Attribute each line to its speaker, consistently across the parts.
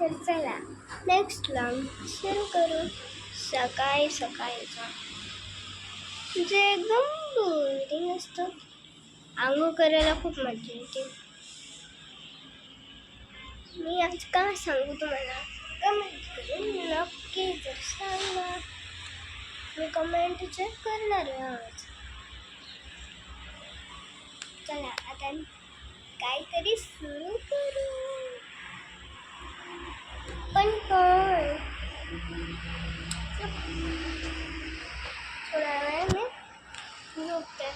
Speaker 1: तर चला next vlog सुरू करू. सकाळी सकाळीचा म्हणजे एकदम बोरिंग असतं. आंघोळ करायला खूप मजा येते. मी आज का सांगू तुम्हाला, कमेंट करून नक्की जर सांगा. मी कमेंट चेक करणार आहे आज. चला आता काहीतरी सुरू करू. पण काय थोड्या वेळाने झोपते.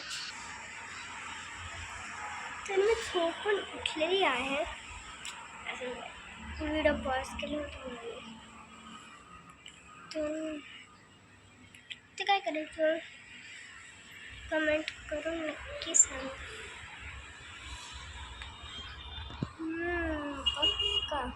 Speaker 1: तर मी झोपून उठलेली आहे. असं व्हिडिओ पॉज केला होता. तर ते काय करायचं कमेंट करून नक्की सांग. पक्का.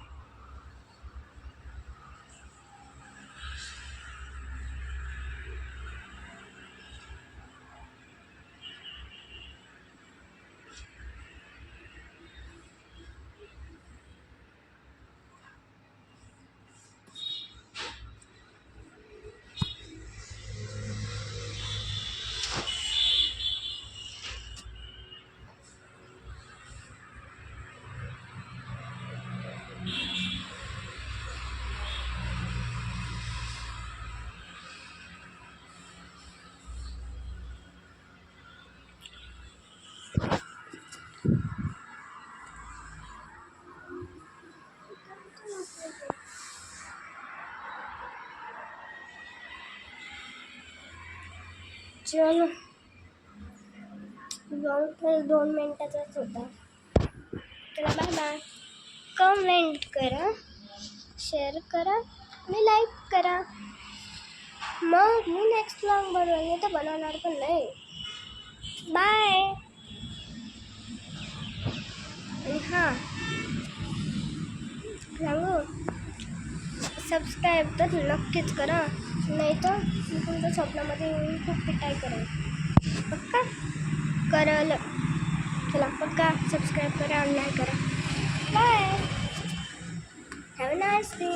Speaker 1: चलो ब्लॉग तर 2 मिनिटाचाच होता. चला बाय बाय. कमेंट करा, शेअर करा आणि लाईक करा. मग मी नेक्स्ट व्लॉग बनवेल. तर बनवणार पण नाही. बाय. आणि हां सांगू, सबस्क्राईब तर नक्कीच करा. नाही तर मी तुमच्या स्वप्नामध्ये येऊन खूप पिटाई करेन. पक्का करल. चला पक्का सबस्क्राईब करा आणि नाही करा. Bye. Have a nice day.